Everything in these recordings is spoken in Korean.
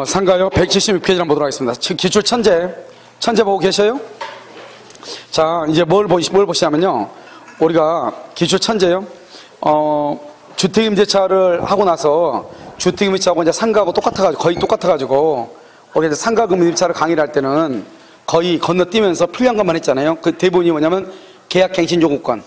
상가요 176페이지 한번 보도록 하겠습니다. 기출 천재 보고 계셔요? 자, 이제 뭘 보시냐면요. 우리가 기출 천재요. 주택임대차를 하고 나서 주택임대차하고 이제 상가하고 거의 똑같아가지고 우리가 이제 상가금임대차를 강의를 할 때는 거의 건너뛰면서 필요한 것만 했잖아요. 그 대부분이 뭐냐면 계약갱신요구권,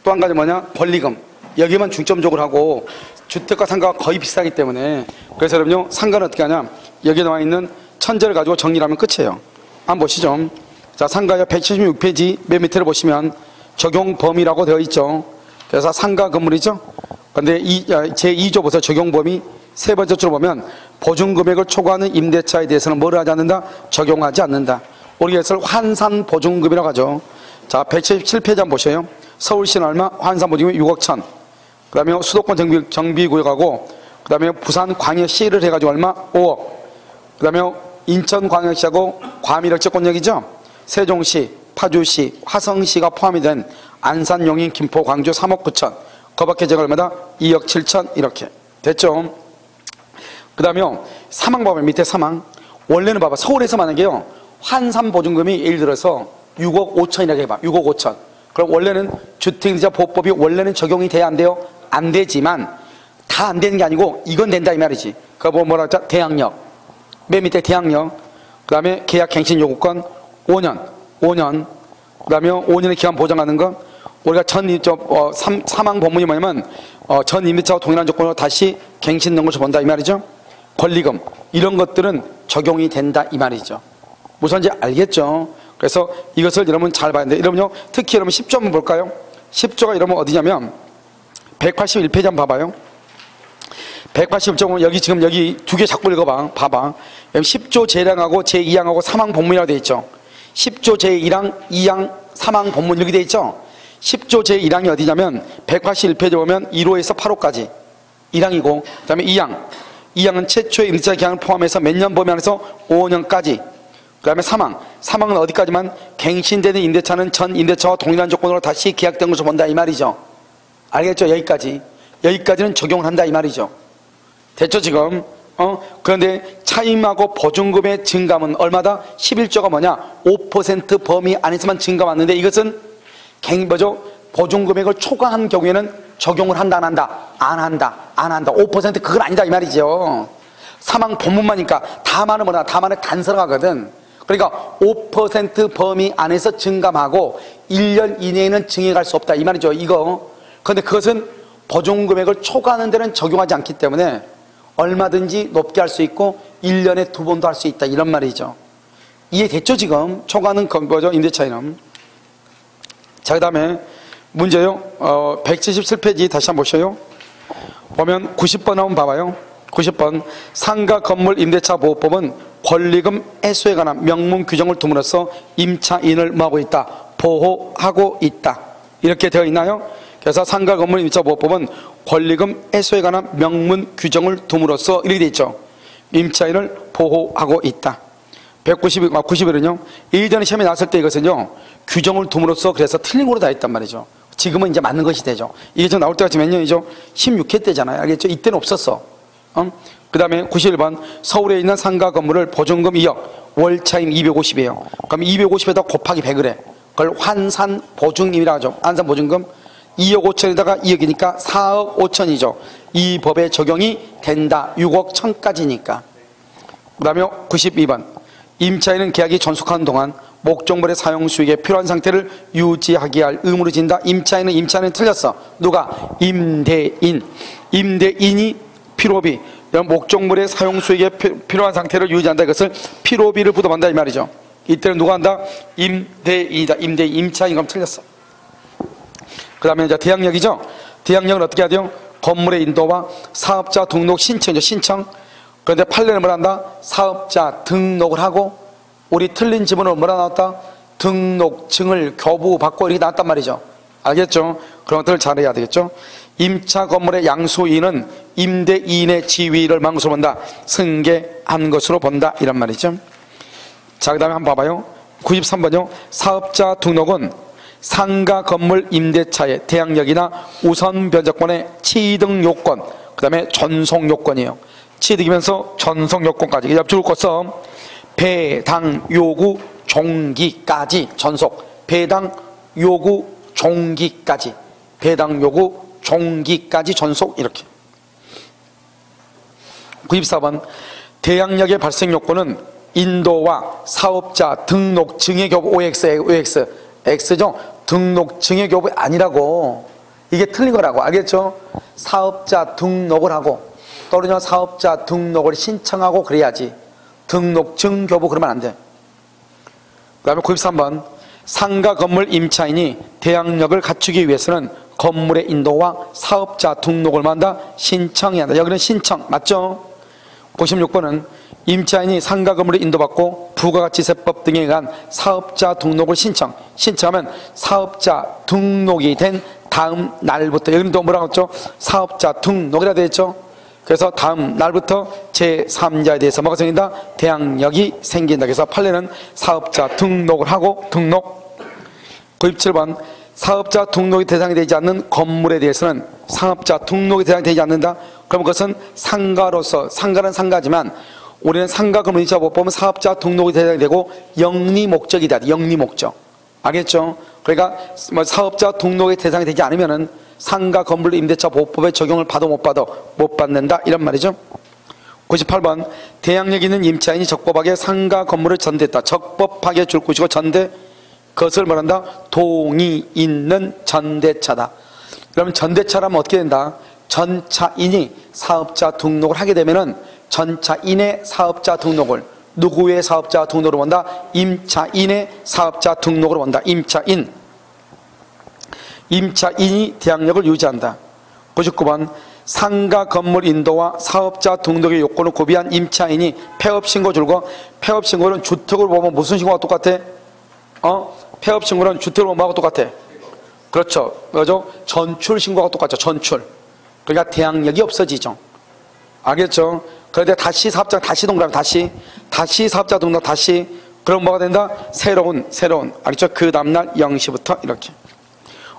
또 한 가지 뭐냐 권리금, 여기만 중점적으로 하고 주택과 상가가 거의 비슷하기 때문에, 그래서 여러분요 상가는 어떻게 하냐, 여기에 나와 있는 천재를 가지고 정리를 하면 끝이에요. 한번 보시죠. 자, 상가요 176페이지 맨 밑에를 보시면 적용 범위라고 되어 있죠. 그래서 상가 건물이죠. 근데 제2조 보세요. 적용 범위 세 번째 줄을 보면 보증금액을 초과하는 임대차에 대해서는 뭐를 하지 않는다? 적용하지 않는다. 우리가 이것을 환산보증금이라고 하죠. 자, 177페이지 한번 보세요. 서울시는 얼마? 환산보증금이 6억 1천. 그 다음에 수도권 정비구역하고, 그 다음에 부산광역시를 해가지고 얼마? 5억. 그 다음에 인천광역시하고 과밀억제권역이죠. 세종시, 파주시, 화성시가 포함이 된 안산, 용인, 김포, 광주 3억 9천. 그 밖에 제가 얼마다? 2억 7천. 이렇게 됐죠. 그 다음에 사망 봐봐요. 밑에 사망. 원래는 봐봐. 서울에서 만약에요 환산보증금이 예를 들어서 6억 5천이라고 해봐. 6억 5천. 그럼 원래는 주택임대차 보호법이 원래는 적용이 돼야 안 돼요? 안 되지만 다 안 되는 게 아니고 이건 된다 이 말이지. 그거 뭐라 하자? 대항력. 맨 밑에 대항력. 그 다음에 계약갱신요구권 5년. 그 다음에 5년의 기간 보장하는 거. 우리가 사망 법문이 뭐냐면 전 임대차와 동일한 조건으로 다시 갱신 넣은 것을 본다 이 말이죠. 권리금 이런 것들은 적용이 된다 이 말이죠. 무슨지 알겠죠? 그래서 이것을 여러분 잘 봐야 되는데, 여러분요 특히 여러분 10조 한번 볼까요? 10조가 여러분 어디냐면 181페이지 한번 봐봐요. 181조 여기 지금 여기 두 개 자꾸 읽어봐. 봐봐. 10조 제1항하고 제2항하고 사망 법문이라고 되어 있죠. 10조 제1항, 2항, 사망 법문 이렇게 되어 있죠. 10조 제1항이 어디냐면 181페이지 보면 1호에서 8호까지 1항이고, 그 다음에 2항은 최초의 임대차 기한을 포함해서 몇 년 범위 안에서 5년까지. 그 다음에 사망은 어디까지만? 갱신되는 임대차는 전 임대차와 동일한 조건으로 다시 계약된 것을 본다 이 말이죠. 알겠죠? 여기까지는 적용을 한다 이 말이죠. 됐죠 지금? 그런데 차임하고 보증금의 증감은 얼마다? 11조가 뭐냐? 5% 범위 안에서만 증감 왔는데, 이것은 보증금액을 초과한 경우에는 적용을 한다 안 한다? 안 한다. 5% 그건 아니다 이 말이죠. 사망 법문만이니까 다만은 뭐냐? 다만은 간설하거든. 그러니까 5% 범위 안에서 증감하고 1년 이내에는 증액할 수 없다 이 말이죠. 이거. 그런데 그것은 보증금액을 초과하는 데는 적용하지 않기 때문에 얼마든지 높게 할 수 있고 1년에 2번도 할 수 있다 이런 말이죠. 이해됐죠 지금? 초과하는 거죠 임대차에는. 자, 그 다음에 문제요 177페이지 다시 한번 보셔요. 보면 90번 한번 봐봐요. 90번 상가 건물 임대차 보호법은 권리금 해소에 관한 명문 규정을 둠으로써 임차인을 뭐하고 있다? 보호하고 있다. 이렇게 되어 있나요? 그래서 상가 건물 임대차 보호법은 권리금 해소에 관한 명문 규정을 둠으로써 이렇게 되어 있죠. 임차인을 보호하고 있다. 91은요 예전에 시험에 나왔을 때 이것은요 규정을 둠으로써 그래서 틀린 거로 다 했단 말이죠. 지금은 이제 맞는 것이 되죠. 이게 좀 나올 때가 지금 몇 년이죠? 16회 때잖아요. 알겠죠? 이때는 없었어. 그 다음에 91번 서울에 있는 상가 건물을 보증금 2억 월차임 250이에요. 그럼 250에다 곱하기 100을 해. 그걸 환산보증금이라고 하죠. 환산보증금 2억 5천에다가 2억이니까 4억 5천이죠. 이 법에 적용이 된다. 6억 1천까지니까. 그 다음에 92번 임차인은 계약이 전속하는 동안 목적물의 사용 수익에 필요한 상태를 유지하게 할 의무를 진다. 임차인은 틀렸어. 누가? 임대인이 필요비, 목적물의 사용 수익에 필요한 상태를 유지한다. 이것을 필요비를 부담한다 이 말이죠. 이때는 누가 한다? 임대인이다. 임차인. 그럼 틀렸어. 그 다음에 이제 대항력이죠. 대항력은 어떻게 해야 돼요? 건물의 인도와 사업자 등록 신청이죠. 신청. 그런데 판례는 뭐라 한다? 사업자 등록을 하고, 우리 틀린 지문으로 뭐라 나왔다? 등록증을 교부받고 이렇게 나왔단 말이죠. 알겠죠? 그런 것들을 잘해야 되겠죠. 임차 건물의 양수인은 임대인의 지위를 망것으로 본다. 승계한 것으로 본다. 이란 말이죠. 자, 그 다음에 한번 봐봐요. 93번요. 사업자 등록은 상가 건물 임대차의 대항력이나 우선 변제권의 취득 요건, 그 다음에 전속 요건이에요. 취득이면서 전속 요건까지. 옆줄 것서 배당 요구 종기까지 전속. 배당 요구 종기까지. 배당 요구 종기까지 전속. 이렇게. 94번 대항력의 발생 요건은 인도와 사업자 등록 증액 여부. OX X죠. 등록 증액 여부 아니라고. 이게 틀린 거라고. 알겠죠? 사업자 등록을 하고 또는 사업자 등록을 신청하고 그래야지. 등록증 교부 그러면 안 돼. 그 다음에 93번 상가 건물 임차인이 대항력을 갖추기 위해서는 건물의 인도와 사업자 등록을 만다 신청해야 한다. 여기는 신청 맞죠? 96번은 임차인이 상가 건물을 인도받고 부가가치세법 등에 의한 사업자 등록을 신청하면 사업자 등록이 된 다음 날부터, 여기는 또 뭐라고 했죠? 사업자 등록이라 되어 있죠? 그래서 다음 날부터 제3자에 대해서 뭐가 생긴다? 대항력이 생긴다. 그래서 판례는 사업자 등록을 하고 등록. 97번 사업자 등록이 대상이 되지 않는 건물에 대해서는 사업자 등록이 대상이 되지 않는다. 그럼 그것은 상가로서, 상가는 상가지만 우리는 상가 건물 임차법 보면 사업자 등록이 대상이 되고 영리 목적이다. 영리 목적. 알겠죠? 그러니까 사업자 등록의 대상이 되지 않으면은 상가 건물 임대차 보호법의 적용을 받아 못 받아? 못 받는다. 이런 말이죠. 98번 대항력 있는 임차인이 적법하게 상가 건물을 전대했다. 적법하게 줄 것이고 전대, 그것을 말한다? 동의 있는 전대차다. 그러면 전대차라면 어떻게 된다? 전차인이 사업자 등록을 하게 되면은 전차인의 사업자 등록을 누구의 사업자 등록으로 본다? 임차인의 사업자 등록으로 본다. 임차인이 대항력을 유지한다. 99번 상가 건물 인도와 사업자 등록의 요건을 고비한 임차인이 폐업신고 줄고, 폐업신고는 주택을 보면 무슨 신고가 똑같아? 폐업신고는 주택을 보면 뭐하고 똑같아? 그렇죠. 그죠? 전출신고가 똑같죠. 전출. 그러니까 대항력이 없어지죠. 알겠죠? 그런데 다시 사업자 다시 동그라미 다시 사업자 등록 다시. 그럼 뭐가 된다? 새로운. 알겠죠? 그 다음날 0시부터 이렇게.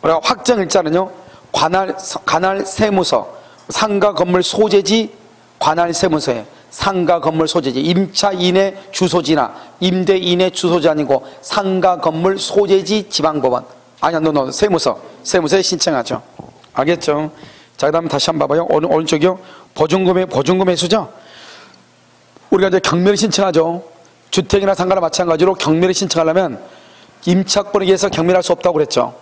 우리가 확정일자는요, 관할 세무서, 상가 건물 소재지 관할 세무서에 상가 건물 소재지, 임차인의 주소지나 임대인의 주소지 아니고 상가 건물 소재지 지방법원. 아니야, 너 세무서에 신청하죠. 알겠죠? 자, 그 다음 다시 한번 봐봐요. 오른쪽이요. 보증금 회수죠. 우리가 이제 경매를 신청하죠. 주택이나 상가나 마찬가지로 경매를 신청하려면 임차권에 의해서 경매를 할 수 없다고 그랬죠.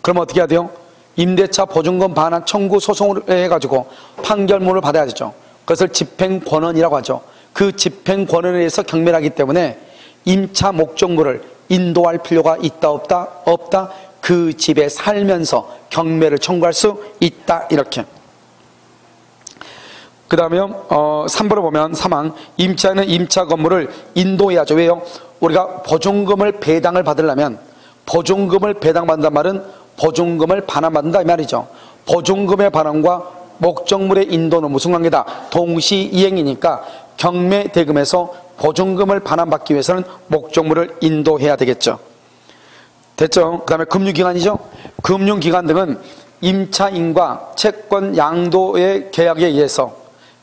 그럼 어떻게 해야 돼요? 임대차 보증금 반환 청구 소송을 해가지고 판결문을 받아야 되죠. 그것을 집행권원이라고 하죠. 그 집행권원에 의해서 경매를 하기 때문에 임차 목적물을 인도할 필요가 있다 없다? 없다. 그 집에 살면서 경매를 청구할 수 있다. 이렇게. 그 다음에 3번을 보면 사망. 임차인은 임차 건물을 인도해야죠. 왜요? 우리가 보증금을 배당을 받으려면, 보증금을 배당받는단 말은 보증금을 반환받는다 이 말이죠. 보증금의 반환과 목적물의 인도는 무슨 관계다? 동시이행이니까 경매 대금에서 보증금을 반환받기 위해서는 목적물을 인도해야 되겠죠. 됐죠? 그 다음에 금융기관이죠. 금융기관 등은 임차인과 채권 양도의 계약에 의해서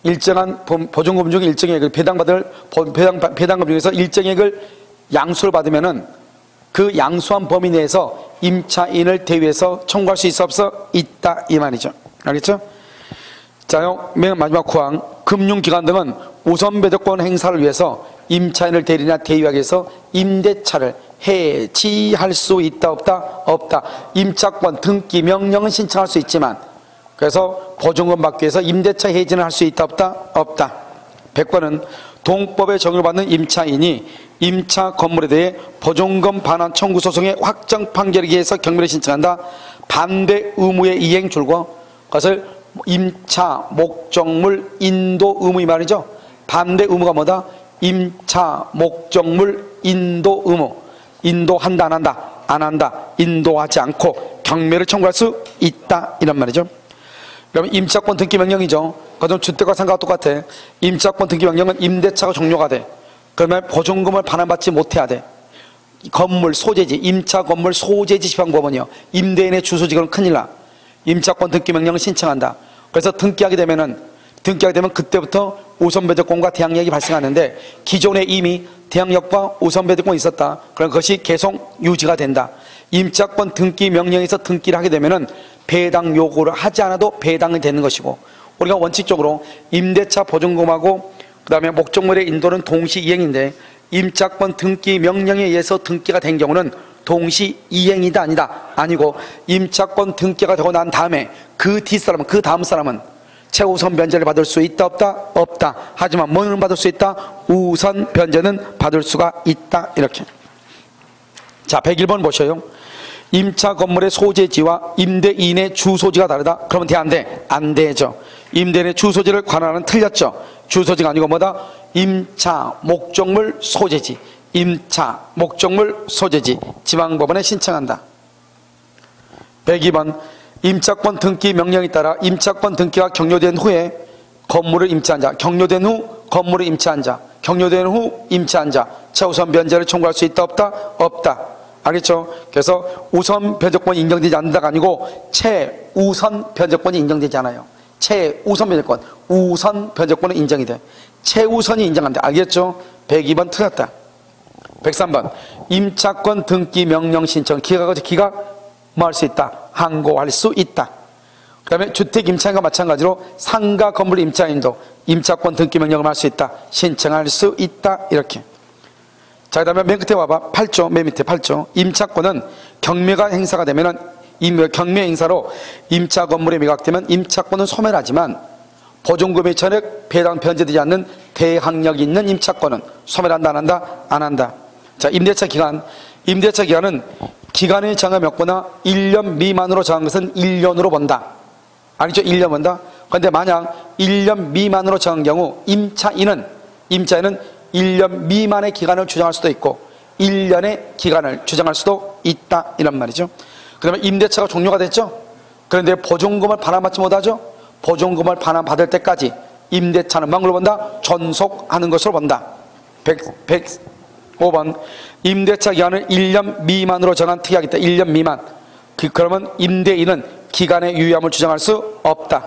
일정한 보증금 중에 일정액을 배당금 중에서 일정액을 양수를 받으면은 그 양수한 범위 내에서 임차인을 대위해서 청구할 수 있어 없어? 있다 이 말이죠. 알겠죠? 자요, 맨 마지막 구항. 금융기관 등은 우선 배정권 행사를 위해서 임차인을 대리나 대위하기 위해서 임대차를 해지할 수 있다 없다? 없다. 임차권 등기 명령은 신청할 수 있지만, 그래서 보증금 받기 위해서 임대차 해지는 할 수 있다 없다? 없다. 100번은 동법에 적용을 받는 임차인이 임차 건물에 대해 보증금 반환 청구 소송의 확정 판결에 의해서 경매를 신청한다. 반대 의무의 이행 줄고, 그것을 임차 목적물 인도 의무 이 말이죠. 반대 의무가 뭐다? 임차 목적물 인도 의무. 인도한다 안 한다? 안 한다. 인도하지 않고 경매를 청구할 수 있다 이런 말이죠. 그러면 임차권 등기 명령이죠. 그건 주택과 상가가 똑같아. 임차권 등기 명령은 임대차가 종료가 돼. 그러면 보증금을 반환받지 못해야 돼. 건물 소재지, 임차 건물 소재지 지방법원이요. 임대인의 주소지 그럼 큰일 나. 임차권 등기 명령을 신청한다. 그래서 등기하게 되면은 등기하게 되면 그때부터 우선배정권과 대항력이 발생하는데 기존에 이미 대항력과 우선배정권이 있었다. 그럼 그것이 계속 유지가 된다. 임차권 등기 명령에서 등기를 하게 되면은 배당 요구를 하지 않아도 배당이 되는 것이고, 우리가 원칙적으로 임대차 보증금하고 그 다음에 목적물의 인도는 동시 이행인데, 임차권 등기 명령에 의해서 등기가 된 경우는 동시 이행이다 아니다? 아니고, 임차권 등기가 되고 난 다음에 그 뒷사람은, 그 다음 사람은 최우선 변제를 받을 수 있다 없다? 없다. 하지만 뭐는 받을 수 있다? 우선 변제는 받을 수가 있다. 이렇게. 자, 101번 보셔요. 임차 건물의 소재지와 임대인의 주소지가 다르다? 그러면 돼, 안 돼? 안 되죠. 임대인의 주소지를 관할하는 틀렸죠. 주소지가 아니고 뭐다? 임차 목적물 소재지. 임차 목적물 소재지. 지방법원에 신청한다. 102번 임차권 등기 명령에 따라 임차권 등기가 격려된 후에 건물을 임차한 자, 격려된 후 건물을 임차한 자, 격려된 후 임차한 자, 최우선 변제를 청구할 수 있다 없다? 없다. 알겠죠? 그래서 우선 변제권이 인정되지 않는다가 아니고 최우선 변제권이 인정되지 않아요. 최우선 변제권, 우선 변제권은 인정이 돼. 최우선이 인정한다. 알겠죠? 102번 틀렸다. 103번 임차권 등기 명령 신청 기가 뭐 할 수 있다? 항고할 수 있다. 그 다음에 주택 임차인과 마찬가지로 상가 건물 임차인도 임차권 등기 명령을 할 수 있다. 신청할 수 있다. 이렇게. 자, 그 다음에 맨 끝에 와봐. 8조, 맨 밑에 8조. 임차권은 경매가 행사가 되면은 경매 행사로 임차 건물에 매각되면 임차권은 소멸하지만 보증금의 전액 배당 변제되지 않는 대항력이 있는 임차권은 소멸한다 안 한다? 안 한다. 자, 임대차 기간. 임대차 기간은 기간의 정함이 없거나 1년 미만으로 정한 것은 1년으로 본다. 알겠죠? 1년 본다. 그런데 만약 1년 미만으로 정한 경우 임차인은 1년 미만의 기간을 주장할 수도 있고 1년의 기간을 주장할 수도 있다. 이런 말이죠. 그 다음에 임대차가 종료가 됐죠. 그런데 보증금을 반환받지 못하죠. 보증금을 반환받을 때까지 임대차는 뭐로 본다? 존속하는 것으로 본다. 105번 임대차 기간을 1년 미만으로 정한 특약이 있다. 1년 미만. 그러면 임대인은 기간의 유예함을 주장할 수 없다.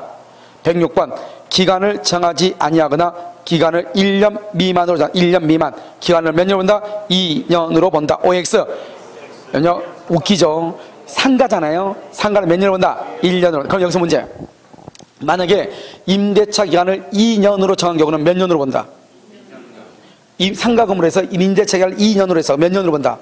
106번 기간을 정하지 아니하거나 기간을 1년 미만으로 정한 1년 미만. 기간을 몇 년으로 본다? 2년으로 본다. OX. 웃기죠? 상가잖아요. 상가는 몇 년으로 본다? 1년으로. 그럼 여기서 문제. 만약에 임대차 기간을 2년으로 정한 경우는 몇 년으로 본다? 이 상가 건물에서 임대차 기간을 2년으로 해서 몇 년으로 본다?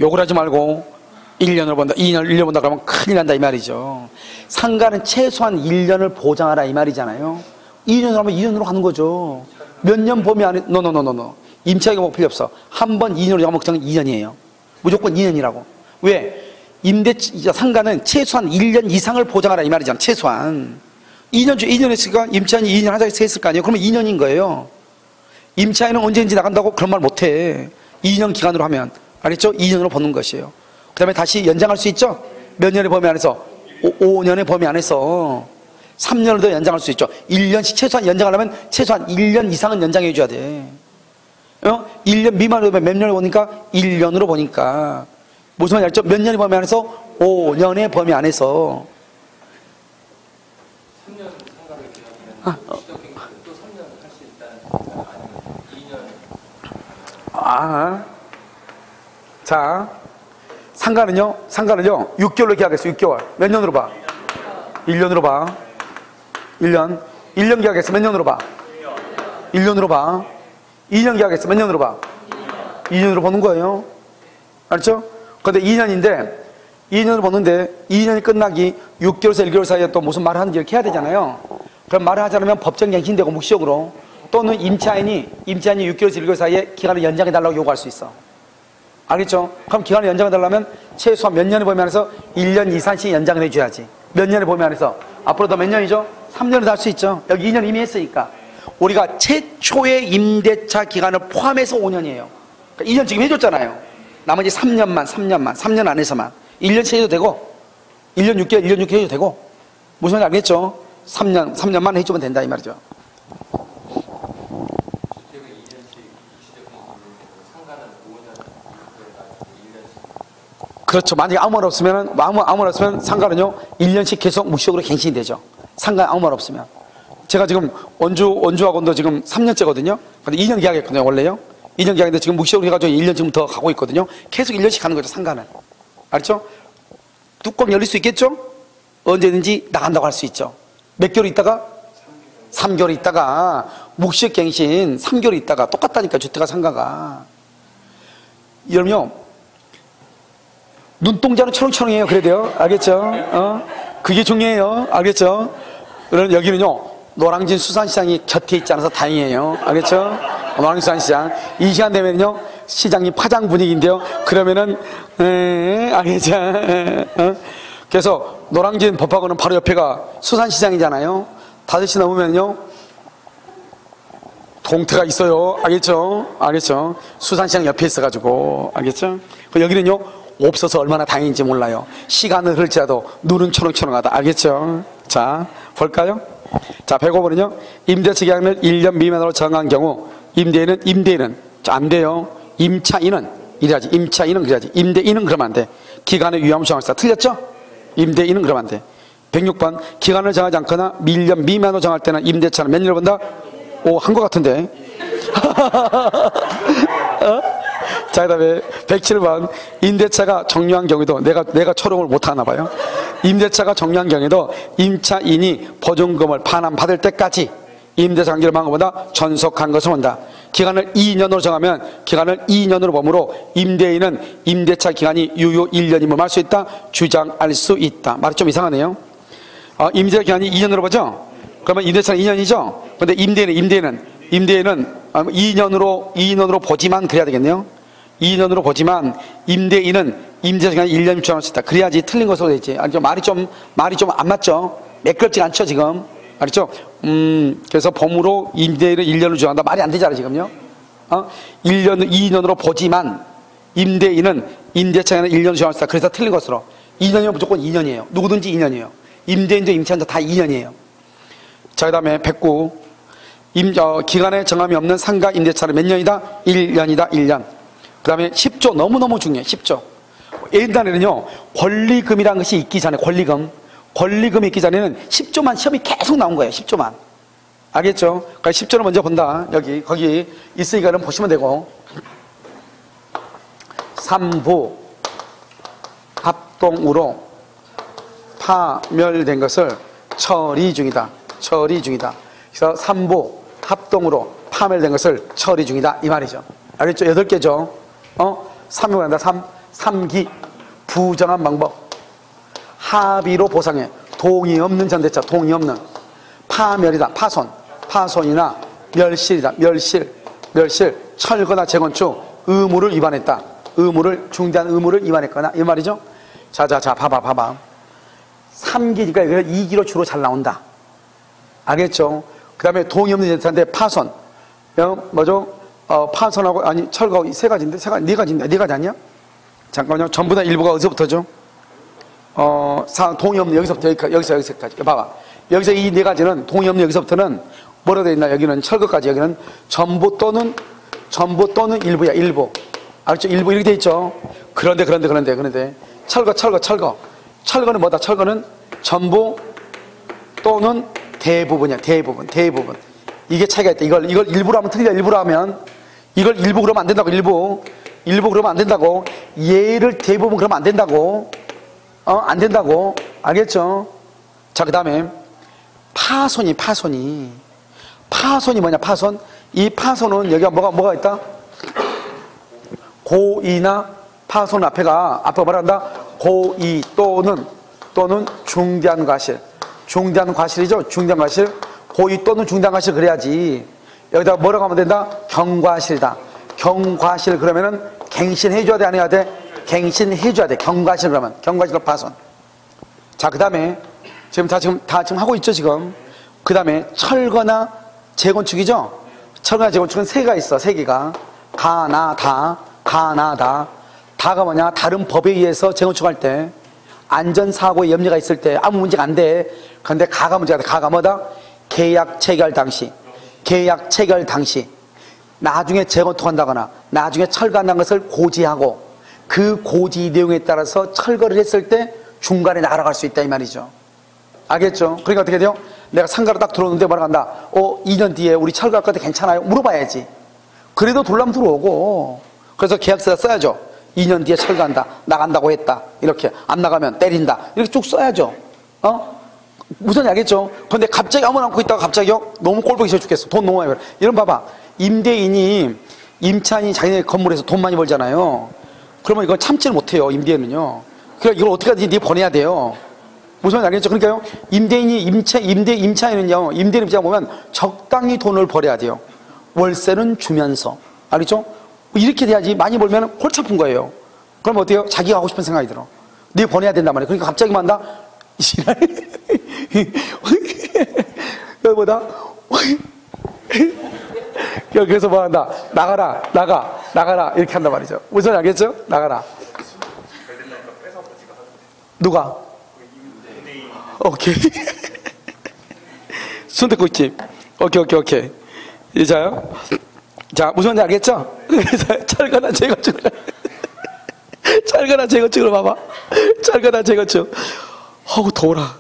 욕을 하지 말고 1년으로 본다. 1년 본다 그러면 큰일 난다 이 말이죠. 상가는 최소한 1년을 보장하라 이 말이잖아요. 2년으로 하면 2년으로 가는 거죠. 몇 년 범위 안에 노. 임차기간 뭐 필요 없어. 한 번 2년으로 정한 목적은 2년이에요. 무조건 2년이라고. 왜? 상가는 최소한 1년 이상을 보장하라 이 말이잖아. 최소한 2년 했으니까 임차인이 2년 하자고 했을 거 아니에요. 그러면 2년인 거예요. 임차인은 언제든지 나간다고 그런 말 못해. 2년 기간으로 하면. 알겠죠? 2년으로 보는 것이에요. 그 다음에 다시 연장할 수 있죠? 몇 년의 범위 안에서? 5년의 범위 안에서 3년을 더 연장할 수 있죠. 1년씩 최소한 연장하려면 최소한 1년 이상은 연장해 줘야 돼. 1년 미만으로 보면 몇 년을 보니까 1년으로 보니까 무슨 말인지 알죠? 몇 년의 범위 안에서? 5년의 범위 안에서. 3년 상가를 기간하면 또 3년 할 수 있다는 아니면 2년. 자, 상가는요 6개월로 계약했어. 6개월. 몇 년으로 봐? 1년으로 봐. 1년 계약했어. 몇 년으로 봐? 1년으로 봐. 2년 계약했어. 몇 년으로 봐? 2년으로 보는 거예요. 알죠? 근데 2년인데 2년을 보는데 2년이 끝나기 6개월에서 1개월 사이에 또 무슨 말을 하는지 이렇게 해야 되잖아요. 그럼 말을 하지 않으면 법정 갱신되고 묵시적으로 또는 임차인이 6개월에서 1개월 사이에 기간을 연장해 달라고 요구할 수 있어. 알겠죠? 그럼 기간을 연장해 달라면 최소한 몇 년의 범위 안에서 1년 이상씩 연장을 해줘야지. 몇 년의 범위 안에서? 앞으로 더 몇 년이죠? 3년을 할 수 있죠. 여기 2년 이미 했으니까. 우리가 최초의 임대차 기간을 포함해서 5년이에요. 그러니까 2년 지금 해줬잖아요. 나머지 3년 안에서만 1년씩 해도 되고 1년 6개월 해도 되고 무슨 말인지 알겠죠? 3년만 해주면 된다 이 말이죠. 주택을 2년씩 시작해 상가는 5년 1년씩. 그렇죠. 만약에 아무나 없으면 상가는요 1년씩 계속 무시적으로 갱신이 되죠. 상가 아무 말 없으면. 제가 지금 원주학원도 지금 3년째거든요. 근데 2년 계약했거든요, 원래요. 2년 계약인데 지금 묵시적으로 해가지고 1년 지금 더 가고 있거든요. 계속 1년씩 가는 거죠, 상가는. 알죠? 뚜껑 열릴 수 있겠죠? 언제든지 나간다고 할 수 있죠. 몇 개월 있다가? 3개월 있다가. 묵시갱신 3개월 있다가. 똑같다니까, 주택과 상가가. 여러분요, 눈동자는 초롱초롱해요. 그래야 돼요. 알겠죠? 그게 중요해요. 알겠죠? 그러면 여기는요, 노량진 수산시장이 곁에 있지 않아서 다행이에요. 알겠죠? 노량진 수산시장. 이 시간 되면요, 시장이 파장 분위기인데요. 그러면은, 알겠죠? 그래서 노량진 법학원은 바로 옆에가 수산시장이잖아요. 5시 넘으면요, 동태가 있어요. 알겠죠? 알겠죠? 수산시장 옆에 있어가지고. 알겠죠? 여기는요, 없어서 얼마나 다행인지 몰라요. 시간을 흐를지라도 눈은 초롱초롱하다. 알겠죠? 자, 볼까요? 자, 105번은요. 임대차 기간을 1년 미만으로 정한 경우 임대인은 안 돼요. 임차인은 이래야지. 임차인은 그래야지. 임대인은 그러면 안 돼. 기간을 유예하면 정할 수 있다. 틀렸죠? 임대인은 그러면 안 돼. 106번 기간을 정하지 않거나 1년 미만으로 정할 때는 임대차는 몇 년을 본다? 오, 한 것 같은데. 자, 그 다음에 107번 임대차가 정류한 경우에도 내가 초롱을 못하나 봐요. 임대차가 정류한 경우에도 임차인이 보증금을 반환받을 때까지 임대차 관계를 막은 것보다 전속한 것을 본다. 기간을 2년으로 정하면 기간을 2년으로 보므로 임대인은 임대차 기간이 유효 1년임을 말 수 있다. 주장할 수 있다. 말이 좀 이상하네요. 임대차 기간이 2년으로 보죠. 그러면 임대차는 2년이죠. 근데 임대인은 2년으로 보지만 그래야 되겠네요. 2년으로 보지만 임대인은 임대차 기간이 1년 주장할 수 있다. 그래야지 틀린 것으로 되지. 말이 좀 안 맞죠. 매끄럽지가 않죠 지금. 알겠죠? 그래서 범으로 임대인은 1년을 주장한다. 말이 안 되잖아 지금요. 2년으로 보지만 임대인은 임대차 기간을 1년 주장할 수 있다. 그래서 틀린 것으로. 2년이면 무조건 2년이에요. 누구든지 2년이에요. 임대인도 임차인도 다 2년이에요. 자, 그 다음에 109 기간에 정함이 없는 상가 임대차는 몇 년이다? 1년이다. 1년. 그 다음에 10조 너무너무 중요해. 10조. 옛날에는요 권리금이라는 것이 있기 전에 권리금이 있기 전에는 10조만 시험이 계속 나온 거예요. 10조만. 알겠죠? 그러니까 10조를 먼저 본다. 거기 있으니까 보시면 되고. 3부 합동으로 파멸된 것을 처리 중이다. 그래서 3부 합동으로 파멸된 것을 처리 중이다. 이 말이죠. 알겠죠? 8개죠. 3이 한다. 3기 부정한 방법. 합의로 보상해. 동의 없는 전대차. 동의 없는. 파멸이다. 파손이나 멸실이다. 멸실. 철거나 재건축 의무를 위반했다. 중대한 의무를 위반했거나 이 말이죠. 자, 봐봐. 3기니까 여기가 2기로 주로 잘 나온다. 알겠죠? 그 다음에 동의 없는 전대차인데 파손. 뭐죠? 파손하고, 철거하고 세 가지인데? 네 가지 아니야? 잠깐만요. 전부 다 일부가 어디서부터죠? 동의 없는 여기서부터 여기까지. 봐봐. 여기서 이 네 가지는 동의 없는 여기서부터는 뭐로 되어 있나? 여기는 철거까지. 여기는 전부 또는 일부야. 일부. 알죠? 일부 이렇게 되어 있죠? 그런데. 철거. 철거는 뭐다? 철거는 전부 또는 대부분이야. 대부분. 이게 차이가 있다. 이걸 일부로 하면 틀려. 일부로 하면. 이걸 일부 그러면 안 된다고. 일부 그러면 안 된다고. 얘를 대부분 그러면 안 된다고. 안 된다고. 알겠죠? 자, 그 다음에 파손이 뭐냐? 파손. 이 파손은 여기가 뭐가 있다? 고의나 파손 앞에가 뭐라 한다? 고의 또는 중대한 과실. 중대한 과실이죠? 중대한 과실. 고의 또는 중대한 과실 그래야지. 여기다가 뭐라고 하면 된다? 경과실이다. 경과실 그러면은 갱신해줘야 돼? 안 해야 돼? 갱신해줘야 돼. 경과실 그러면. 경과실로 파손. 자, 그 다음에 지금 하고 있죠, 지금. 그 다음에 철거나 재건축이죠? 철거나 재건축은 세 개가 있어, 세 개가. 가나다. 다가 뭐냐? 다른 법에 의해서 재건축할 때 안전사고의 염려가 있을 때 아무 문제가 안 돼. 그런데 가가 문제가 돼. 가가 뭐다? 계약 체결 당시 나중에 재건축한다거나 나중에 철거한다는 것을 고지하고 그 고지 내용에 따라서 철거를 했을 때 중간에 날아갈 수 있다 이 말이죠. 알겠죠? 그러니까 어떻게 돼요? 내가 상가로 딱 들어오는데 뭐라 간다. 2년 뒤에 우리 철거할 건데 괜찮아요? 물어봐야지. 그래도 돌라면 들어오고. 그래서 계약서에 써야죠. 2년 뒤에 철거한다. 나간다고 했다. 이렇게. 안 나가면 때린다. 이렇게 쭉 써야죠. 무슨 알겠죠? 근데 갑자기 아무나 안고 있다가 갑자기요? 너무 꼴보기 싫어 죽겠어. 돈 너무 많이 벌어. 이런 봐봐. 임대인이, 임차인이 자기네 건물에서 돈 많이 벌잖아요. 그러면 이건 참지를 못해요. 임대인은요. 그러니까 이걸 어떻게 하든지 보내야 돼요. 무슨 말인지 알겠죠? 그러니까요, 임대인이, 임차인은요, 임대인 입장 보면 적당히 돈을 벌어야 돼요. 월세는 주면서. 알겠죠? 이렇게 돼야지 많이 벌면 골치 아픈 거예요. 그럼 어때요? 자기가 하고 싶은 생각이 들어. 네 보내야 된단 말이에요. 그러니까 갑자기 만다? 여기보다? 그래서 뭐 한다? 나가라. 이렇게 한단 말이죠. 무슨 말인지 알겠죠? 나가라. 누가? 오케이. 순댓국집. 오케이. 이자요? 자, 무슨 말인지 알겠죠? 철거나 재건축을. 철거나 재건축으로 봐봐. 철거나 재건축. 어우, 더워라.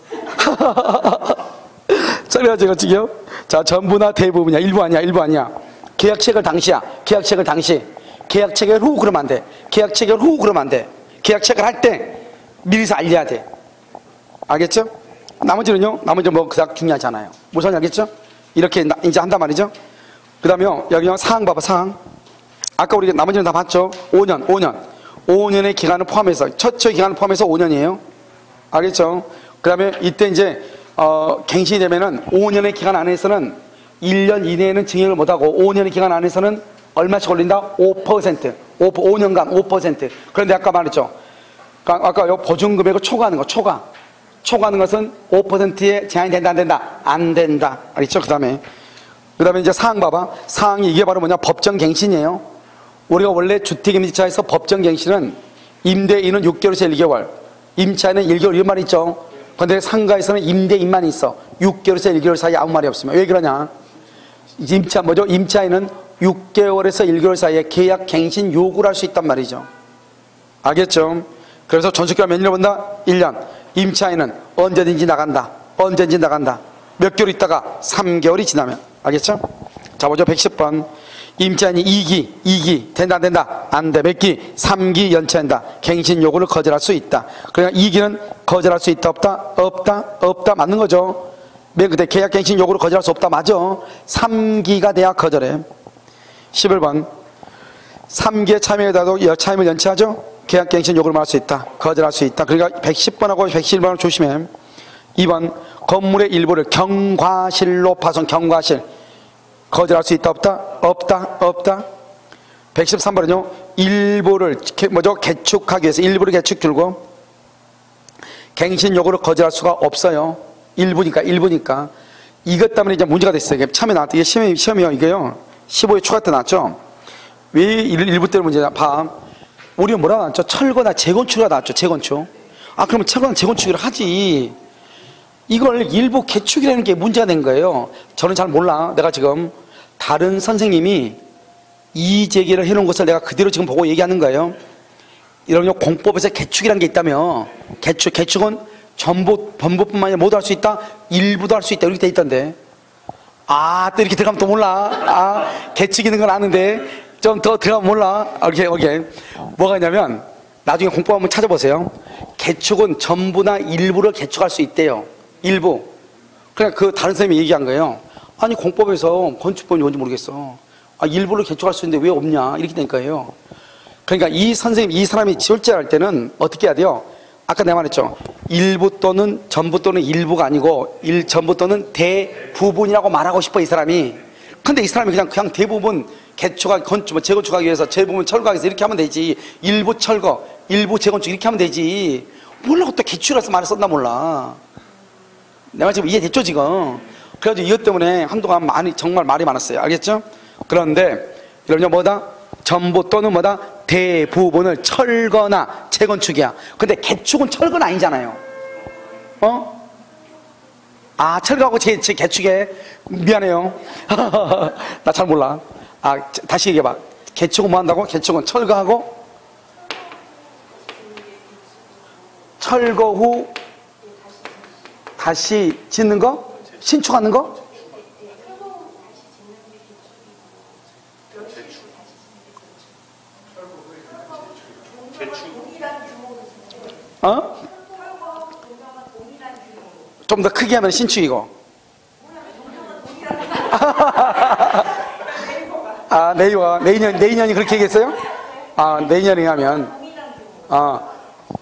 철거나 재건축이요? 자, 전부나 대부분이야. 일부 아니야. 계약 체결 당시야. 계약 체결 후 그러면 안 돼. 계약 체결할 때 미리서 알려야 돼. 알겠죠? 나머지는요? 나머지는 뭐 그닥 중요하지 않아요. 무슨 말인지 알겠죠? 이렇게 이제 한단 말이죠? 그 다음에 여기 사항 봐봐, 사항. 아까 우리 나머지는 다 봤죠? 5년의 기간을 포함해서, 첫째 기간을 포함해서 5년이에요. 알겠죠? 그 다음에 이때 이제, 갱신이 되면은 5년의 기간 안에서는 1년 이내에는 증여를 못하고 5년의 기간 안에서는 얼마씩 올린다? 5%. 5년간 5%. 그런데 아까 말했죠? 아까 요 보증금액을 초과하는 거, 초과하는 것은 5%에 제한이 된다, 안 된다? 안 된다. 알겠죠? 그 다음에 이제 사항 봐봐. 사항이 이게 바로 뭐냐? 법정갱신이에요. 우리가 원래 주택임대차에서 법정갱신은 임대인은 6개월에서 1개월, 임차인은 1개월 이런 말이 있죠. 근데 상가에서는 임대인만 있어. 6개월에서 1개월 사이에 아무 말이 없으면. 왜 그러냐? 임차인은 6개월에서 1개월 사이에 계약갱신 요구를 할 수 있단 말이죠. 알겠죠? 그래서 전축기간 몇 년을 본다? 1년. 임차인은 언제든지 나간다. 몇 개월 있다가 3개월이 지나면. 알겠죠? 자, 보죠. 110번. 임차인이 2기 된다, 안 된다? 안 돼. 몇 기? 3기 연체한다. 갱신 요구를 거절할 수 있다. 그러니까 2기는 거절할 수 있다, 없다? 맞는 거죠. 맨 그때 계약갱신 요구를 거절할 수 없다. 맞아. 3기가 돼야 거절해. 11번. 3기에 참여해도 차임을 연체하죠? 계약갱신 요구를 말할 수 있다. 거절할 수 있다. 그러니까 110번하고 111번을 조심해. 2번. 건물의 일부를 경과실로 파손, 경과실. 거절할 수 있다, 없다? 113번은요, 일부를, 개축하기 위해서, 일부를 개축 줄고, 갱신 요구를 거절할 수가 없어요. 일부니까. 이것 때문에 이제 문제가 됐어요. 이게 참여 나왔다. 이게 시험이요, 이게요. 15회 추가 때 나왔죠? 왜 일부 때문에 문제냐? 봐. 우리가 뭐라 나왔죠? 철거나 재건축이라 나왔죠, 재건축. 그러면 철거나 재건축을 하지. 이걸 일부 개축이라는 게 문제가 된 거예요. 저는 잘 몰라. 내가 지금 다른 선생님이 이의제기를 해놓은 것을 내가 그대로 지금 보고 얘기하는 거예요. 이런 공법에서 개축이라는 게 있다며. 개축은 전부뿐만 아니라 모두 할 수 있다? 일부도 할 수 있다. 이렇게 돼 있던데. 또 이렇게 들어가면 또 몰라. 개축 있는 건 아는데 좀 더 들어가면 몰라. 오케이. 뭐가 있냐면 나중에 공법 한번 찾아보세요. 개축은 전부나 일부를 개축할 수 있대요. 일부. 그냥 그 다른 선생님이 얘기한 거예요. 아니 공법에서 건축법이 뭔지 모르겠어. 일부를 개축할 수 있는데 왜 없냐 이렇게 된 거예요. 그러니까 이 사람이 지울제할 때는 어떻게 해야 돼요? 아까 내가 말했죠. 일부 또는 전부 또는 일부가 아니고 전부 또는 대부분이라고 말하고 싶어 이 사람이. 근데 이 사람이 그냥 대부분 재건축하기 위해서 대부분 철거하기 위해서 이렇게 하면 되지. 일부 철거, 일부 재건축 이렇게 하면 되지. 몰라고 또 개축이라서 말을 썼나 몰라. 내가 지금 이해됐죠 지금? 그래가지고 이것 때문에 한동안 정말 말이 많았어요. 알겠죠? 그런데 이러면 뭐다? 전부 또는 뭐다? 대부분을 철거나 재건축이야. 근데 개축은 철거는 아니잖아요. 철거하고 개축에 미안해요. 나 잘 몰라. 다시 얘기해봐. 개축은 뭐 한다고? 개축은 철거하고 철거 후 다시 짓는 거? 신축하는 거? 어? 좀 더 크게 하면 신축이고. 아, 내년이 그렇게 얘기했어요? 아, 내년에 하면. 아,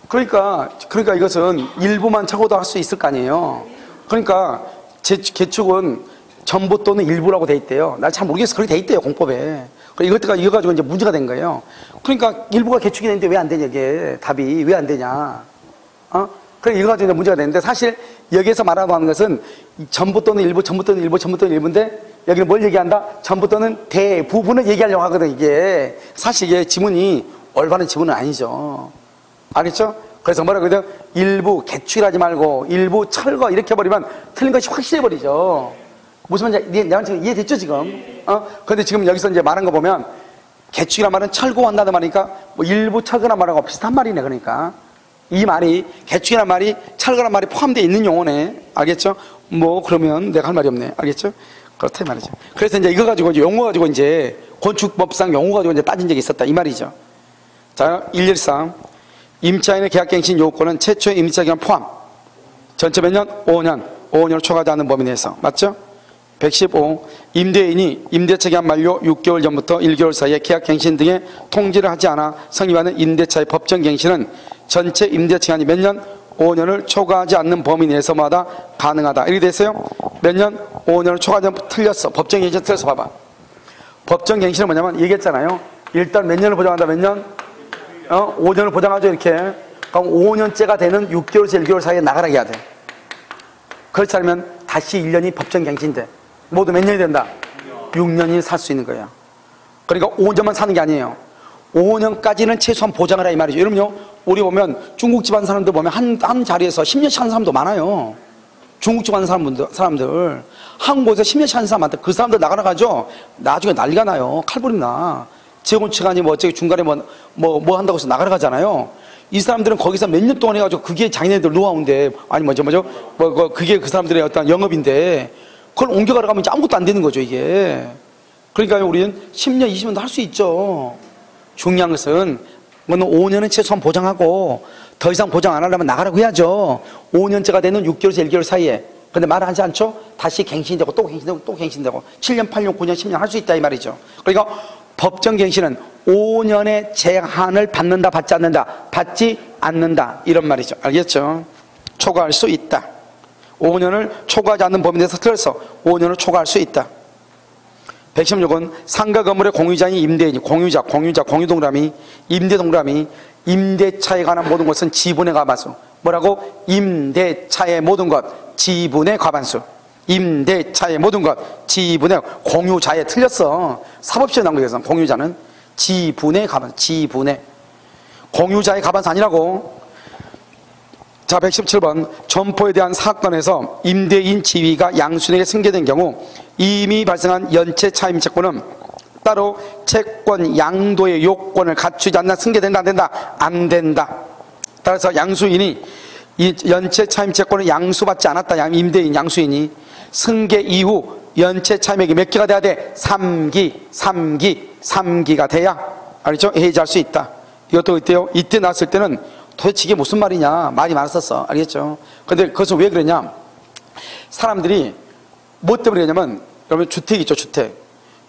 그러니까 이것은 일부만 차고도 할 수 있을 거 아니에요. 그러니까 개축은 전부 또는 일부라고 돼 있대요. 나 잘 모르겠어. 그렇게 돼 있대요, 공법에. 이것가 이거 가지고 이제 문제가 된 거예요. 그러니까 일부가 개축이 되는데 왜 안 되냐, 이게. 답이 왜 안 되냐. 어? 그래, 이거 가지고 이제 문제가 되는데, 사실 여기에서 말하는 것은 전부 또는 일부, 전부 또는 일부, 전부 또는 일부인데, 여기는 뭘 얘기한다? 전부 또는 대부분을 얘기하려고 하거든, 이게. 사실 이게 지문이 올바른 지문은 아니죠. 알겠죠? 그래서 뭐라고 그러죠? 일부 개축이라지 말고 일부 철거 이렇게 해버리면 틀린 것이 확실해버리죠. 무슨 말인지 내가 지금 이해됐죠, 지금? 그런데 지금 여기서 이제 말한 거 보면 개축이란 말은 철거한다는 말이니까 뭐 일부 철거란 말하고 비슷한 말이네. 그러니까 이 말이, 개축이란 말이 철거란 말이 포함되어 있는 용어네. 알겠죠? 뭐 그러면 내가 할 말이 없네. 알겠죠? 그렇다 이 말이죠. 그래서 이제 이거 가지고 이제 용어 가지고 이제 건축법상 용어 가지고 이제 따진 적이 있었다 이 말이죠. 자, 113 임차인의 계약갱신 요건은 최초의 임차 기간 포함. 전체 몇 년? 5년을 초과하지 않는 범위 내에서. 맞죠? 115 임대인이 임대차 기간 만료 6개월 전부터 1개월 사이에 계약갱신 등의 통지를 하지 않아 성립하는 임대차의 법정갱신은 전체 임대차 기간이 몇 년? 5년을 초과하지 않는 범위 내에서마다 가능하다. 이렇게 됐어요? 몇 년? 5년을 초과하지 않는. 틀렸어. 법정갱신 틀렸어. 봐봐. 법정갱신은 뭐냐면 얘기했잖아요. 일단 몇 년을 보장한다. 몇 년? 5년을 보장하죠, 이렇게. 그럼 5년째가 되는 6개월에서 1개월 사이에 나가라 해야 돼. 그렇지 않으면 다시 1년이 법정갱신돼. 모두 몇 년이 된다? 6년이 살 수 있는 거예요. 그러니까 5년만 사는 게 아니에요. 5년까지는 최소한 보장을 하 이 말이죠. 여러분요, 우리 보면 중국집 하는 사람들 보면 한 자리에서 10년씩 하는 사람도 많아요. 중국집 하는 사람들. 한 곳에 10년씩 하는 사람 많다. 그 사람들 나가죠. 나중에 난리가 나요. 칼부림 나. 재건축하니 뭐 어쩌고 중간에 뭐 한다고 해서 나가러 가잖아요. 이 사람들은 거기서 몇 년 동안 해가지고 그게 자기네들 노하우인데, 아니 그게 그 사람들의 어떤 영업인데, 그걸 옮겨가러 가면 이제 아무것도 안 되는 거죠, 이게. 그러니까 우리는 10년, 20년도 할 수 있죠. 중요한 것은 5년은 최소한 보장하고 더 이상 보장 안 하려면 나가라고 해야죠. 5년째가 되는 6개월에서 1개월 사이에. 근데 말을 하지 않죠? 다시 갱신되고 또 갱신되고 또 갱신되고 7년, 8년, 9년, 10년 할 수 있다 이 말이죠. 그러니까 법정갱신은 5년의 제한을 받는다, 받지 않는다, 받지 않는다 이런 말이죠. 알겠죠? 초과할 수 있다. 5년을 초과하지 않는 범위 내에서 틀어서 5년을 초과할 수 있다. 116은 상가 건물의 공유자인 임대인이, 공유동그라미, 임대동그라미, 임대차에 관한 모든 것은 지분의 과반수. 뭐라고? 임대차의 모든 것, 지분의 과반수. 임대차의 모든 것, 지분의, 공유자에 틀렸어. 사법시험에 나온 거에서 공유자는 지분의 과반수, 지분의. 공유자의 과반수 아니라고. 자, 117번 점포에 대한 사건에서 임대인 지위가 양수인에게 승계된 경우 이미 발생한 연체 차임 채권은 따로 채권 양도의 요건을 갖추지 않나 승계된다, 안 된다? 안 된다. 따라서 양수인이 이 연체 차임 채권을 양수받지 않았다. 임대인 양수인이 승계 이후 연체 차임액이 몇 기가 돼야 돼? 3기가 돼야, 알겠죠? 해지할 수 있다. 이것도 어때요? 이때 나왔을 때는 도대체 이게 무슨 말이냐 말이 많았었어. 알겠죠? 근데 그것은 왜 그랬냐? 사람들이 뭐 때문에 그러냐면, 여러분 주택 있죠,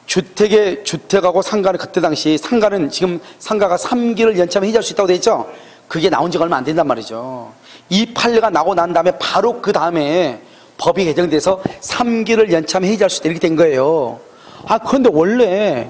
주택하고 상가는 그때 당시 상가는 지금 상가가 3기를 연체하면 해지할 수 있다고 돼 있죠? 그게 나온 지가 얼마 안 된단 말이죠. 이 판례가 나고 난 다음에 바로 그 다음에 법이 개정돼서 3기를 연체하면 해지할 수 있다 이렇게 된 거예요. 그런데 원래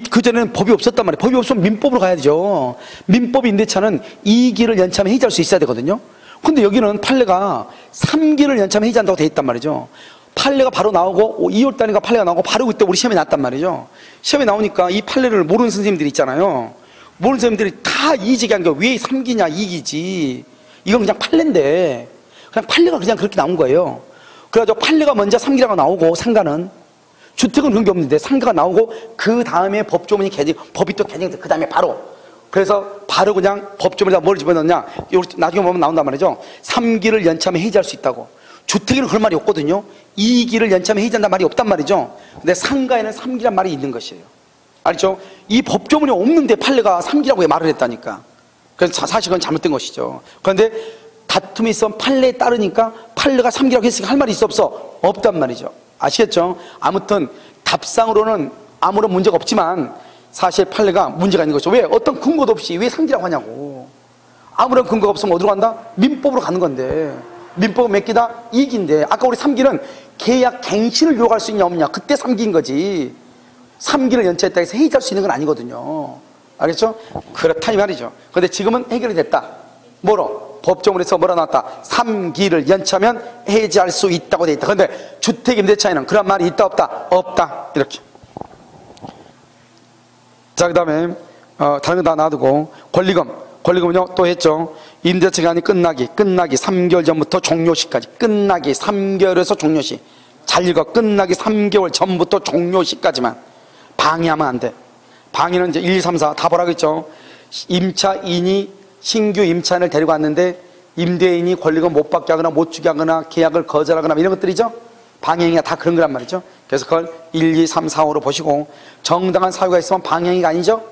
그전에는 법이 없었단 말이에요. 법이 없으면 민법으로 가야 되죠. 민법 임대차는 2기를 연체하면 해지할 수 있어야 되거든요. 근데 여기는 판례가 3기를 연체하면 해지한다고 돼 있단 말이죠. 판례가 바로 나오고 2월 달인가 판례가 나오고 바로 그때 우리 시험에 났단 말이죠. 시험에 나오니까 이 판례를 모르는 선생님들이 있잖아요. 모르는 선생님들이 다 이의제기한 게 왜 3기냐 2기지. 이건 그냥 판례인데 그냥 판례가 그냥 그렇게 나온 거예요. 그래가지고 판례가 먼저 3기라고 나오고 상가는, 주택은 그런 게 없는데 상가가 나오고 그 다음에 법조문이 법이 또 개정돼. 그 다음에 바로. 그래서 바로 그냥 법조문에다 뭘 집어넣냐, 나중에 보면 나온단 말이죠. 3기를 연체하면 해지할 수 있다고. 주택에는 그런 말이 없거든요. 2기를 연차하면 해지한다는 말이 없단 말이죠. 근데 상가에는 3기란 말이 있는 것이에요. 알죠? 이 법조문이 없는데 판례가 3기라고 왜 말을 했다니까. 그래서 사실 그건 잘못된 것이죠. 그런데 다툼이 있으면 판례에 따르니까 판례가 3기라고 했으니까 할 말이 있어 없어? 없단 말이죠. 아시겠죠? 아무튼 답상으로는 아무런 문제가 없지만 사실 판례가 문제가 있는 거죠. 왜? 어떤 근거도 없이 왜 3기라고 하냐고. 아무런 근거가 없으면 어디로 간다? 민법으로 가는 건데 민법은 몇 기다? 2기인데 아까 우리 3기는 계약 갱신을 요구할 수 있냐 없냐 그때 3기인 거지 3기를 연체했다 해서 해지할 수 있는 건 아니거든요. 알겠죠? 그렇다 이 말이죠. 그런데 지금은 해결이 됐다. 뭐로? 법조문에서 뭐라 나왔다? 3기를 연체하면 해지할 수 있다고 돼 있다. 그런데 주택임대차에는 그런 말이 있다 없다? 없다. 이렇게. 자, 그 다음에 다른 거 다 놔두고 권리금은요 또 했죠. 임대차 기간이 끝나기 3개월 전부터 종료시까지 끝나기 3개월에서 종료시 잘 읽어. 끝나기 3개월 전부터 종료시까지만 방해하면 안 돼. 방해는 이제 1, 2, 3, 4 다 보라고 했죠. 임차인이 신규 임차인을 데리고 왔는데 임대인이 권리금 못 받게 하거나 못 주게 하거나 계약을 거절하거나 이런 것들이죠. 방해행위가 다 그런 거란 말이죠. 그래서 그걸 1, 2, 3, 4, 5로 보시고 정당한 사유가 있으면 방해행위가 아니죠.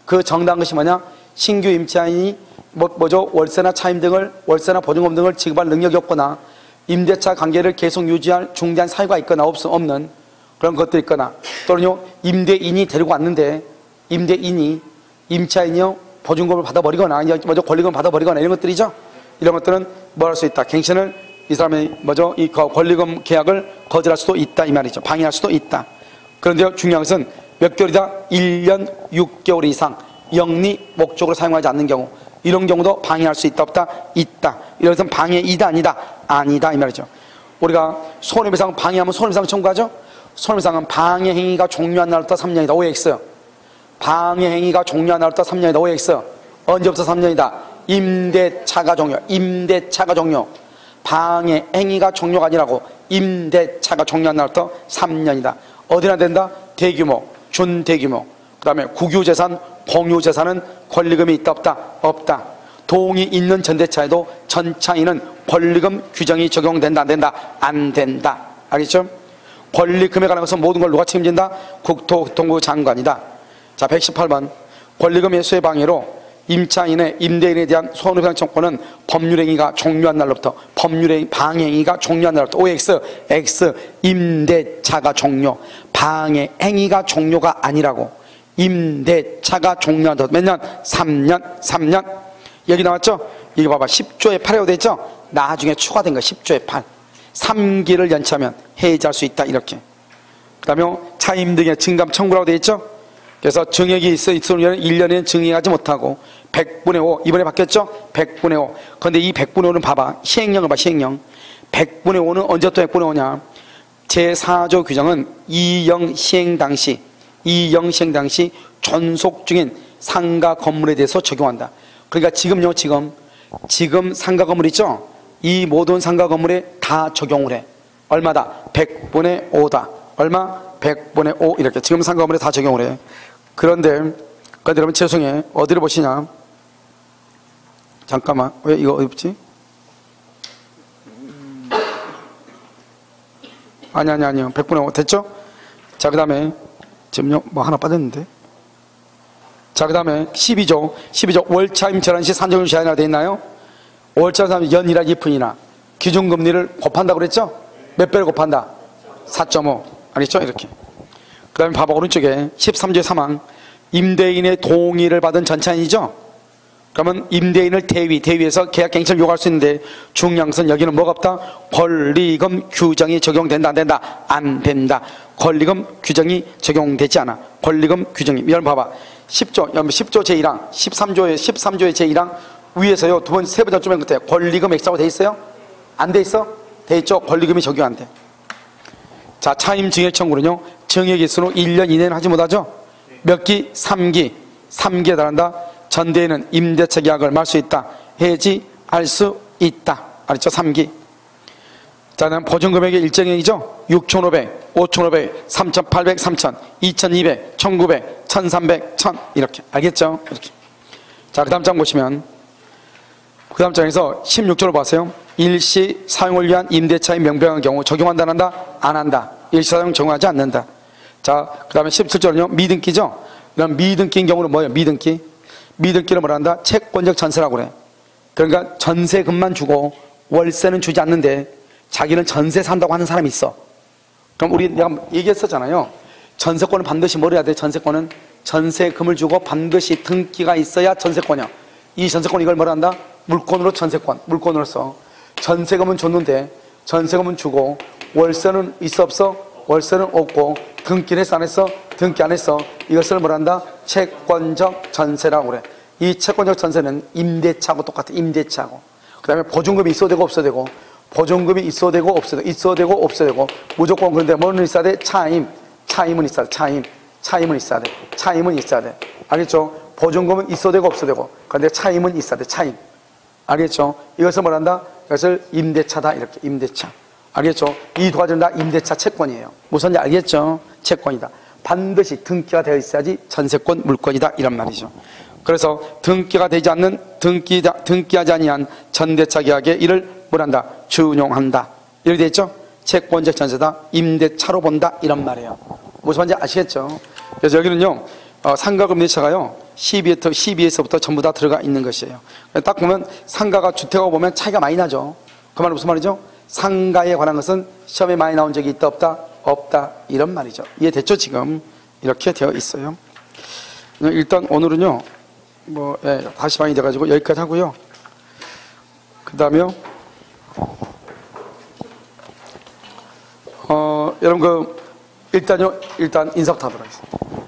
그 정당한 것이 뭐냐? 신규 임차인이 뭐죠? 월세나 차임 등을 월세나 보증금 등을 지급할 능력이 없거나 임대차 관계를 계속 유지할 중대한 사유가 있거나 없는 그런 것들이 있거나 또는요 임대인이 데리고 왔는데 임대인이 임차인이요 보증금을 받아버리거나 뭐죠? 권리금을 받아버리거나 이런 것들이죠. 이런 것들은 뭐 할 수 있다. 갱신을 이 사람이 뭐죠? 이 권리금 계약을 거절할 수도 있다 이 말이죠. 방해할 수도 있다. 그런데요 중요한 것은 몇 개월이다? 1년 6개월 이상 영리 목적으로 사용하지 않는 경우 이런 경우도 방해할 수 있다 없다? 있다. 이런 것은 방해이다 아니다? 아니다 이 말이죠. 우리가 손해배상 방해하면 손해배상 청구하죠. 손해배상은 방해행위가 종료한 날부터 3년이다. OX. 방해행위가 종료한 날부터 3년이다. OX. 언제부터 3년이다? 임대차가 종료. 임대차가 종료. 방해행위가 종료가 아니라고 임대차가 종료한 날부터 3년이다. 어디나 된다? 대규모, 준대규모. 그 다음에 국유재산, 공유재산은 권리금이 있다 없다? 없다. 동이 있는 전대차에도 전차인은 권리금 규정이 적용된다 안 된다? 안 된다. 알겠죠? 권리금에 관한 것은 모든 걸 누가 책임진다? 국토교통부 장관이다. 자 118번 권리금 회수의 방해로 임차인의 임대인에 대한 손해배상 청구는 법률행위가 종료한 날로부터 법률행위 방해행위가 종료한 날로부터 OX X 임대차가 종료 방해행위가 종료가 아니라고 임대차가 종료한 몇 년? 3년 여기 나왔죠? 이거 봐봐 10조에 8이라고 되어 있죠? 나중에 추가된 거 10조에 8 3기를 연차하면 해지할 수 있다 이렇게. 그 다음에 차임 등의 증감 청구라고 되어 있죠? 그래서 증액이 있으면 1년에는 증액하지 못하고 100분의 5 이번에 바뀌었죠? 100분의 5 그런데 이 100분의 5는 봐봐 시행령을 봐 시행령 100분의 5는 언제부터 100분의 5냐 제4조 규정은 이영 시행 당시 존속 중인 상가 건물에 대해서 적용한다. 그러니까 지금요 지금 상가 건물 있죠? 이 모든 상가 건물에 다 적용을 해. 얼마다? 100분의 5다. 얼마? 100분의 5 이렇게 지금 상가 건물에 다 적용을 해. 그런데 여러분 죄송해 어디를 보시냐 잠깐만 왜 이거 어디 붙지? 아니요 100분의 5 됐죠? 자 그 다음에 지금요 뭐 하나 빠졌는데 자 그 다음에 12조 월차임 전환시 산정률 제한이라 되어 있나요? 월차임 사람 연이나 2푼이나 기준금리를 곱한다고 그랬죠? 몇 배를 곱한다? 4.5 알겠죠? 이렇게 그 다음에 봐봐 오른쪽에 13조의 3항 임대인의 동의를 받은 전차인이죠? 그러면 임대인을 대위에서 계약갱신을 요구할 수 있는데 중요한 것은 여기는 뭐가 없다? 권리금 규정이 적용된다 안 된다? 안 된다. 권리금 규정이 적용되지 않아. 권리금 규정이 여러분 봐봐 10조 제1항 13조의 제1항 위에서요 두 번 세 번째 좀 끝에 권리금 X라고 돼 있어요? 안 돼 있어? 돼 있죠? 권리금이 적용 안 돼. 자 차임 증액 청구는요 증액 일수로 1년 이내는 하지 못하죠? 몇 기? 3기에 달한다. 전대에는 임대차 계약을 말 수 있다. 해지할 수 있다. 알았죠? 3기. 자, 다음 보증금액의 일정액이죠? 6,500, 5,500, 3,800, 3,000, 2,200, 1,900, 1,300, 1,000 이렇게. 알겠죠? 이렇게. 자, 그 다음 장 보시면 그 다음 장에서 16절을 보세요. 일시 사용을 위한 임대차의 명백한 경우 적용한다 안 한다? 안 한다. 일시 사용 적용하지 않는다. 자, 그 다음에 17절은요. 미등기죠. 그럼 미등기인 경우는 뭐예요? 미등기. 미등기를 뭐라 한다? 채권적 전세라고 그래. 그러니까 전세금만 주고 월세는 주지 않는데 자기는 전세 산다고 하는 사람이 있어. 그럼 우리 내가 얘기했었잖아요. 전세권은 반드시 뭘 해야 돼? 전세권은 전세금을 주고 반드시 등기가 있어야 전세권이야. 이 전세권 이걸 뭐라 한다? 물권으로 전세권. 물권으로서 전세금은 줬는데 전세금은 주고 월세는 있어 없어? 월세는 없고 등기를 했어 안 했어? 등기 안 했어. 이것을 뭐라 한다? 채권적 전세라고 그래. 이 채권적 전세는 임대차하고 똑같아. 임대차하고. 그 다음에 보증금이 있어도 되고 없어도 되고, 보증금이 있어도 되고 없어도 되고, 있어도 되고 없어도 되고, 무조건. 그런데 뭐는 있어야 돼? 차임. 차임은 있어야 돼. 차임은 있어야 돼. 차임은 있어야 돼. 알겠죠? 보증금은 있어도 되고 없어도 되고, 그런데 차임은 있어야 돼. 차임. 알겠죠? 이것을 뭐라 한다? 이것을 임대차다. 이렇게. 임대차. 알겠죠? 이 두 가지는 다 임대차 채권이에요. 무슨지 알겠죠? 채권이다. 반드시 등기가 되어 있어야지 전세권 물권이다. 이런 말이죠. 그래서 등기가 되지 않는 등기하지 아니한 전대차 계약에 이를 뭐란다? 준용한다. 이렇게 되어 있죠? 채권적 전세다. 임대차로 본다. 이런 말이에요. 무슨 말인지 아시겠죠? 그래서 여기는요, 상가금 임대차가요, 12에서부터 전부 다 들어가 있는 것이에요. 딱 보면 상가가 주택하고 보면 차이가 많이 나죠. 그 말은 무슨 말이죠? 상가에 관한 것은 시험에 많이 나온 적이 있다 없다? 없다. 이런 말이죠. 이해됐죠? 지금 이렇게 되어 있어요. 일단 오늘은요, 다시 많이 돼가지고 여기까지 하고요. 그 다음에요, 여러분 일단 인사부터 하도록 하겠습니다.